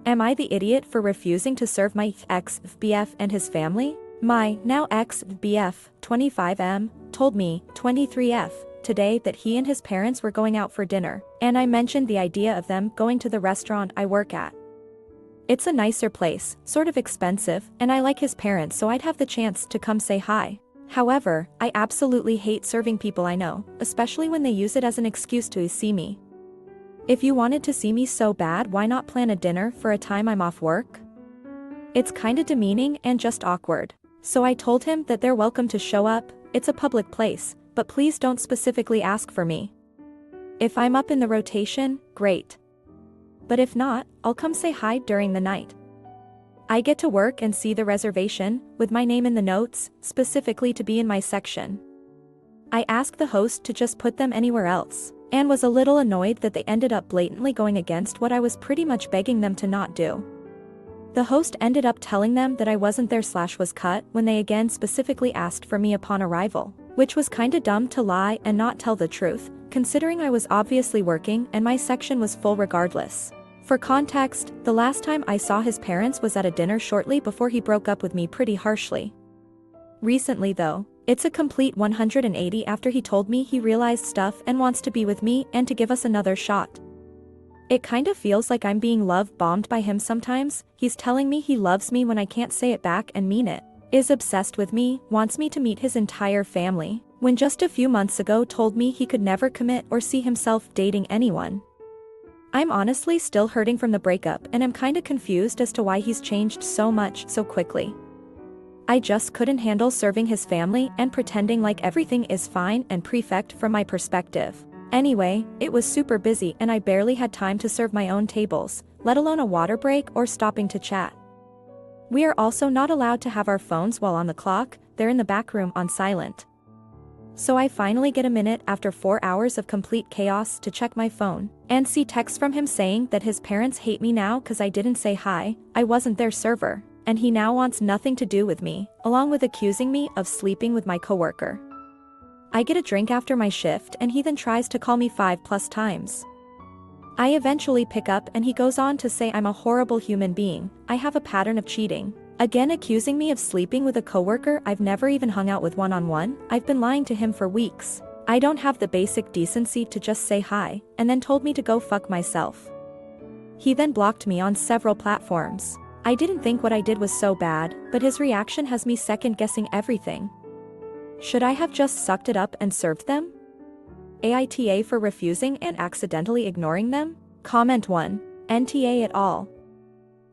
Am I the idiot for refusing to serve my ex-BF and his family? My now ex-BF, 25M, told me, 23F, today that he and his parents were going out for dinner, and I mentioned the idea of them going to the restaurant I work at. It's a nicer place, sort of expensive, and I like his parents, so I'd have the chance to come say hi. However, I absolutely hate serving people I know, especially when they use it as an excuse to see me. If you wanted to see me so bad, why not plan a dinner for a time I'm off work? It's kinda demeaning and just awkward. So I told him that they're welcome to show up, it's a public place, but please don't specifically ask for me. If I'm up in the rotation, great. But if not, I'll come say hi during the night. I get to work and see the reservation, with my name in the notes, specifically to be in my section. I asked the host to just put them anywhere else, and was a little annoyed that they ended up blatantly going against what I was pretty much begging them to not do. The host ended up telling them that I wasn't there / was cut when they again specifically asked for me upon arrival, which was kinda dumb to lie and not tell the truth, considering I was obviously working and my section was full regardless. For context, the last time I saw his parents was at a dinner shortly before he broke up with me pretty harshly. Recently though, it's a complete 180 after he told me he realized stuff and wants to be with me and to give us another shot. It kinda feels like I'm being love-bombed by him sometimes. He's telling me he loves me when I can't say it back and mean it, is obsessed with me, wants me to meet his entire family, when just a few months ago told me he could never commit or see himself dating anyone. I'm honestly still hurting from the breakup and am kinda confused as to why he's changed so much so quickly. I just couldn't handle serving his family and pretending like everything is fine and perfect from my perspective. Anyway, it was super busy and I barely had time to serve my own tables, let alone a water break or stopping to chat. We are also not allowed to have our phones while on the clock, they're in the back room on silent. So I finally get a minute after 4 hours of complete chaos to check my phone, and see text from him saying that his parents hate me now cause I didn't say hi, I wasn't their server, and he now wants nothing to do with me, along with accusing me of sleeping with my coworker. I get a drink after my shift and he then tries to call me 5+ times. I eventually pick up and he goes on to say I'm a horrible human being, I have a pattern of cheating. Again accusing me of sleeping with a coworker I've never even hung out with one-on-one. I've been lying to him for weeks. I don't have the basic decency to just say hi, and then told me to go fuck myself. He then blocked me on several platforms. I didn't think what I did was so bad, but his reaction has me second-guessing everything. Should I have just sucked it up and served them? AITA for refusing and accidentally ignoring them? Comment 1. NTA at all.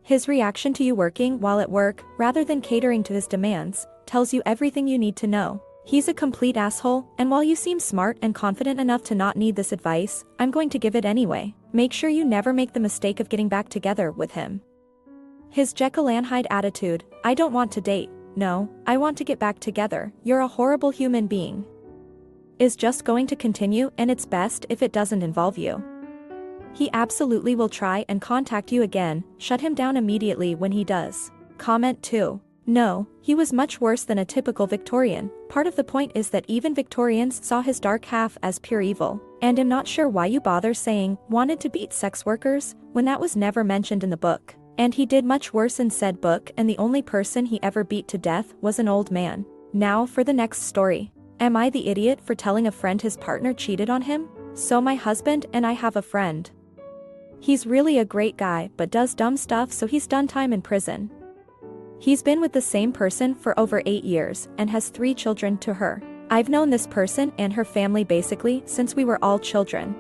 His reaction to you working while at work, rather than catering to his demands, tells you everything you need to know. He's a complete asshole, and while you seem smart and confident enough to not need this advice, I'm going to give it anyway. Make sure you never make the mistake of getting back together with him. His Jekyll and Hyde attitude, I don't want to date, no, I want to get back together, you're a horrible human being, is just going to continue, and it's best if it doesn't involve you. He absolutely will try and contact you again, shut him down immediately when he does. Comment 2. No, he was much worse than a typical Victorian. Part of the point is that even Victorians saw his dark half as pure evil, and I'm not sure why you bother saying, wanted to beat sex workers, when that was never mentioned in the book. And he did much worse in said book, and the only person he ever beat to death was an old man. Now for the next story. Am I the idiot for telling a friend his partner cheated on him? So my husband and I have a friend. He's really a great guy but does dumb stuff, so he's done time in prison. He's been with the same person for over 8 years and has 3 children to her. I've known this person and her family basically since we were all children.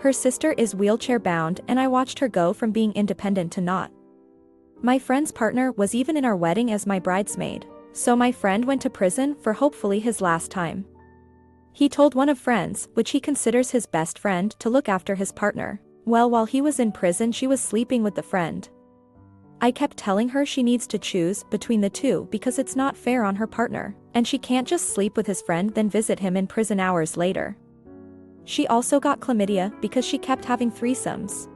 Her sister is wheelchair bound and I watched her go from being independent to not. My friend's partner was even in our wedding as my bridesmaid. So my friend went to prison for hopefully his last time. He told one of friends, which he considers his best friend, to look after his partner. Well, while he was in prison she was sleeping with the friend. I kept telling her she needs to choose between the two because it's not fair on her partner, and she can't just sleep with his friend then visit him in prison hours later. She also got chlamydia because she kept having threesomes.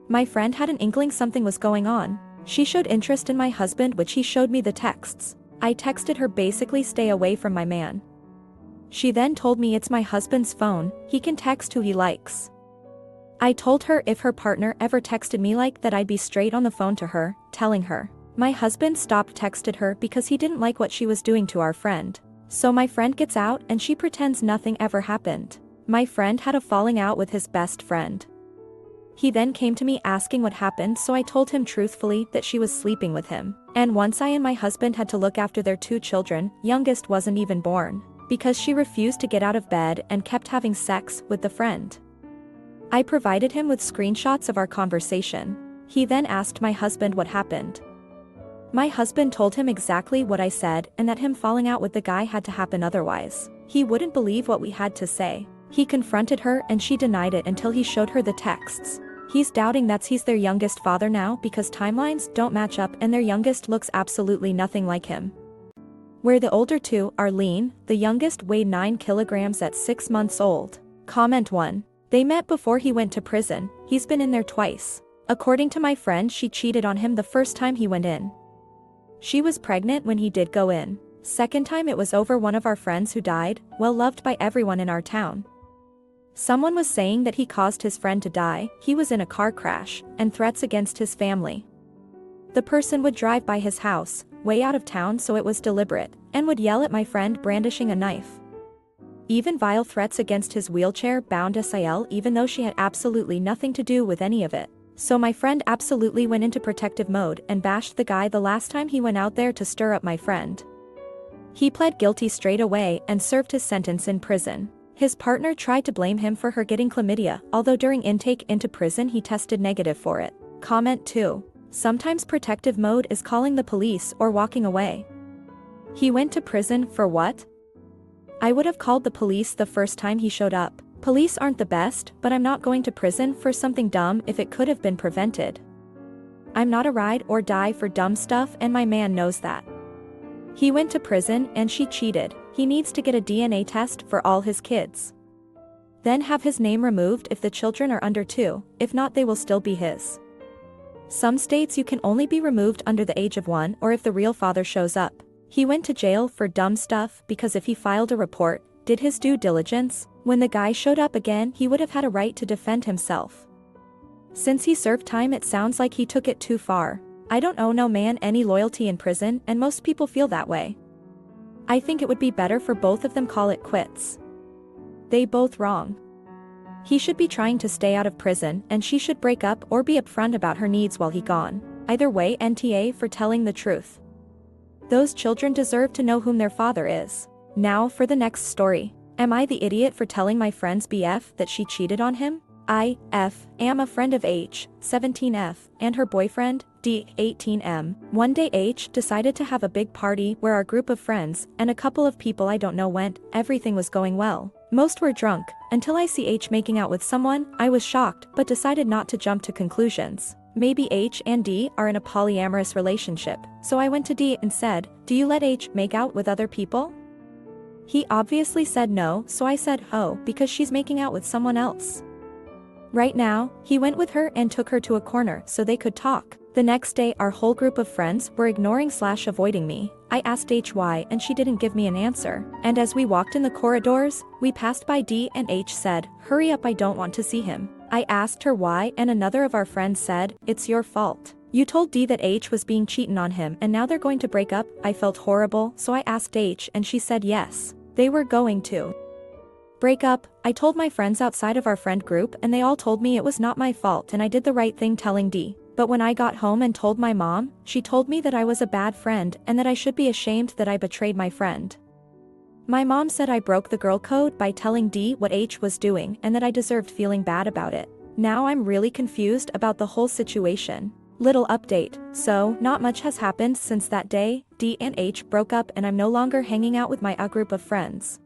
My friend had an inkling something was going on. She showed interest in my husband, which he showed me the texts. I texted her basically stay away from my man. She then told me it's my husband's phone, he can text who he likes. I told her if her partner ever texted me like that I'd be straight on the phone to her, telling her. My husband stopped texted her because he didn't like what she was doing to our friend. So my friend gets out and she pretends nothing ever happened. My friend had a falling out with his best friend. He then came to me asking what happened, so I told him truthfully that she was sleeping with him. And once I and my husband had to look after their 2 children, youngest wasn't even born, because she refused to get out of bed and kept having sex with the friend. I provided him with screenshots of our conversation. He then asked my husband what happened. My husband told him exactly what I said and that him falling out with the guy had to happen otherwise. He wouldn't believe what we had to say. He confronted her and she denied it until he showed her the texts. He's doubting that he's their youngest father now because timelines don't match up and their youngest looks absolutely nothing like him. Where the older 2 are lean, the youngest weighed 9 kilograms at 6 months old. Comment 1. They met before he went to prison. He's been in there twice. According to my friend, she cheated on him the first time he went in. She was pregnant when he did go in. Second time it was over one of our friends who died, well loved by everyone in our town. Someone was saying that he caused his friend to die, he was in a car crash, and threats against his family. The person would drive by his house, way out of town, so it was deliberate, and would yell at my friend brandishing a knife. Even vile threats against his wheelchair-bound SIL even though she had absolutely nothing to do with any of it. So my friend absolutely went into protective mode and bashed the guy the last time he went out there to stir up my friend. He pled guilty straight away and served his sentence in prison. His partner tried to blame him for her getting chlamydia, although during intake into prison he tested negative for it. Comment 2. Sometimes protective mode is calling the police or walking away. He went to prison for what? I would have called the police the first time he showed up. Police aren't the best, but I'm not going to prison for something dumb if it could have been prevented. I'm not a ride or die for dumb stuff and my man knows that. He went to prison and she cheated. He needs to get a DNA test for all his kids. Then have his name removed if the children are under 2, if not they will still be his. Some states you can only be removed under the age of 1 or if the real father shows up. He went to jail for dumb stuff because if he filed a report, did his due diligence, when the guy showed up again he would have had a right to defend himself. Since he served time it sounds like he took it too far. I don't owe no man any loyalty in prison and most people feel that way. I think it would be better for both of them call it quits. They both wrong. He should be trying to stay out of prison and she should break up or be upfront about her needs while he gone. Either way NTA for telling the truth. Those children deserve to know whom their father is. Now for the next story. Am I the idiot for telling my friend's BF that she cheated on him? I, F, am a friend of H, 17F, and her boyfriend, D, 18M. One day H decided to have a big party where our group of friends and a couple of people I don't know went. Everything was going well. Most were drunk, until I see H making out with someone. I was shocked but decided not to jump to conclusions. Maybe H and D are in a polyamorous relationship, so I went to D and said, "Do you let H make out with other people?" He obviously said no, so I said, "Oh, because she's making out with someone else." Right now, he went with her and took her to a corner so they could talk. The next day our whole group of friends were ignoring/avoiding me. I asked H why and she didn't give me an answer. And as we walked in the corridors, we passed by D and H said, "Hurry up, I don't want to see him." I asked her why and another of our friends said, "It's your fault. You told D that H was being cheating on him and now they're going to break up." I felt horrible, so I asked H and she said yes, they were going to break up. I told my friends outside of our friend group and they all told me it was not my fault and I did the right thing telling D. But when I got home and told my mom, she told me that I was a bad friend and that I should be ashamed that I betrayed my friend. My mom said I broke the girl code by telling D what H was doing and that I deserved feeling bad about it. Now I'm really confused about the whole situation. Little update, so not much has happened since that day. D and H broke up and I'm no longer hanging out with my group of friends.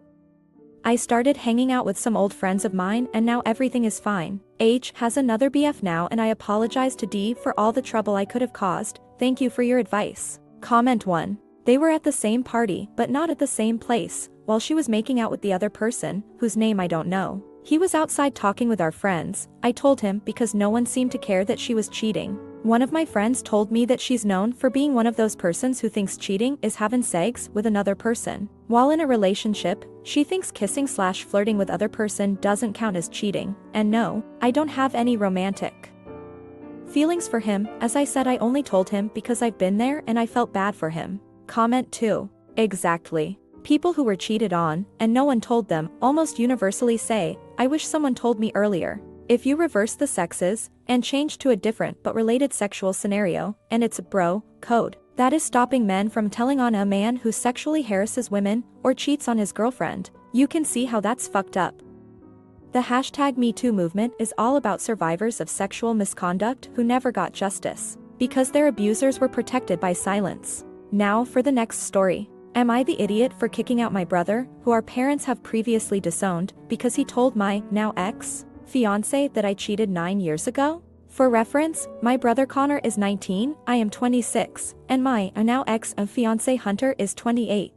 I started hanging out with some old friends of mine and now everything is fine. H has another BF now and I apologize to D for all the trouble I could have caused. Thank you for your advice. Comment 1. They were at the same party but not at the same place, while she was making out with the other person, whose name I don't know. He was outside talking with our friends. I told him because no one seemed to care that she was cheating. One of my friends told me that she's known for being one of those persons who thinks cheating is having sex with another person. While in a relationship, she thinks kissing/flirting with other person doesn't count as cheating, and no, I don't have any romantic feelings for him. As I said, I only told him because I've been there and I felt bad for him. Comment 2. Exactly. People who were cheated on, and no one told them, almost universally say, I wish someone told me earlier. If you reverse the sexes, and change to a different but related sexual scenario, and it's bro code, that is stopping men from telling on a man who sexually harasses women, or cheats on his girlfriend, you can see how that's fucked up. The #MeToo movement is all about survivors of sexual misconduct who never got justice, because their abusers were protected by silence. Now for the next story. Am I the idiot for kicking out my brother, who our parents have previously disowned, because he told my, now ex-fiancé that I cheated 9 years ago? For reference, my brother Connor is 19, I am 26, and my now ex-fiancé Hunter is 28.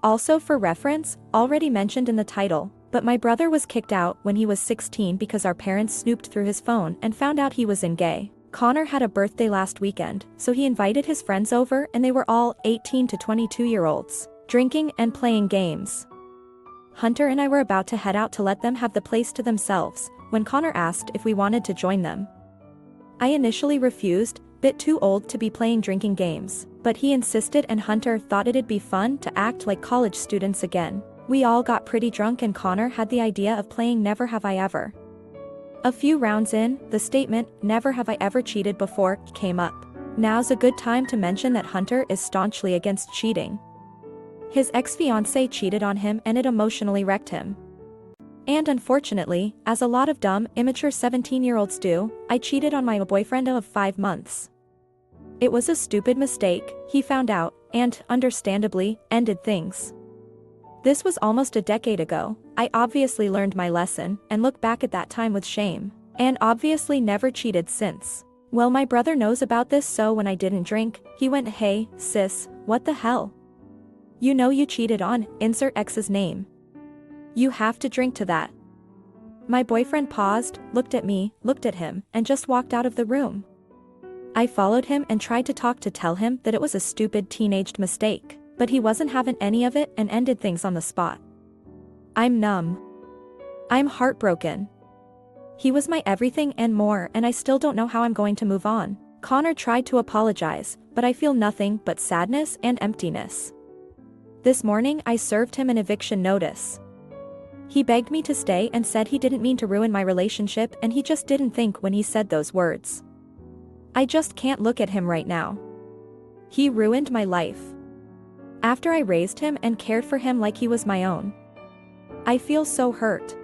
Also for reference, already mentioned in the title, but my brother was kicked out when he was 16 because our parents snooped through his phone and found out he was gay. Connor had a birthday last weekend, so he invited his friends over and they were all 18 to 22-year-olds, drinking and playing games. Hunter and I were about to head out to let them have the place to themselves, when Connor asked if we wanted to join them. I initially refused, bit too old to be playing drinking games, but he insisted and Hunter thought it'd be fun to act like college students again. We all got pretty drunk and Connor had the idea of playing Never Have I Ever. A few rounds in, the statement, never have I ever cheated before, came up. Now's a good time to mention that Hunter is staunchly against cheating. His ex-fiancée cheated on him and it emotionally wrecked him. And unfortunately, as a lot of dumb, immature 17-year-olds do, I cheated on my boyfriend of 5 months. It was a stupid mistake, he found out, and, understandably, ended things. This was almost a decade ago. I obviously learned my lesson, and look back at that time with shame. And obviously never cheated since. Well, my brother knows about this, so when I didn't drink, he went, hey, sis, what the hell? You know you cheated on, insert ex's name. You have to drink to that. My boyfriend paused, looked at me, looked at him, and just walked out of the room. I followed him and tried to talk to tell him that it was a stupid teenaged mistake, but he wasn't having any of it and ended things on the spot. I'm numb. I'm heartbroken. He was my everything and more, and I still don't know how I'm going to move on. Connor tried to apologize, but I feel nothing but sadness and emptiness. This morning I served him an eviction notice. He begged me to stay and said he didn't mean to ruin my relationship and he just didn't think when he said those words. I just can't look at him right now. He ruined my life. After I raised him and cared for him like he was my own. I feel so hurt.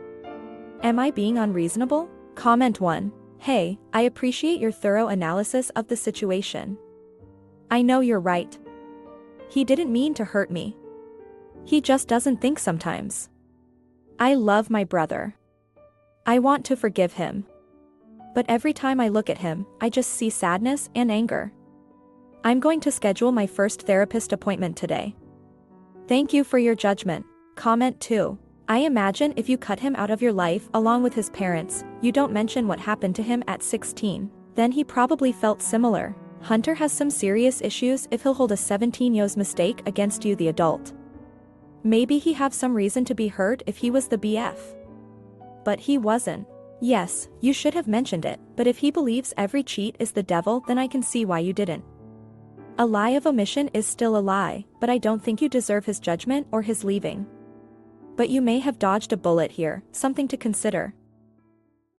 Am I being unreasonable? Comment 1. Hey, I appreciate your thorough analysis of the situation. I know you're right. He didn't mean to hurt me. He just doesn't think sometimes. I love my brother. I want to forgive him. But every time I look at him, I just see sadness and anger. I'm going to schedule my first therapist appointment today. Thank you for your judgment. Comment 2. I imagine if you cut him out of your life along with his parents, you don't mention what happened to him at 16, then he probably felt similar. Hunter has some serious issues if he'll hold a 17-year-old's mistake against you, the adult. Maybe he have some reason to be hurt if he was the BF. But he wasn't. Yes, you should have mentioned it, but if he believes every cheat is the devil, then I can see why you didn't. A lie of omission is still a lie, but I don't think you deserve his judgment or his leaving. But you may have dodged a bullet here, something to consider.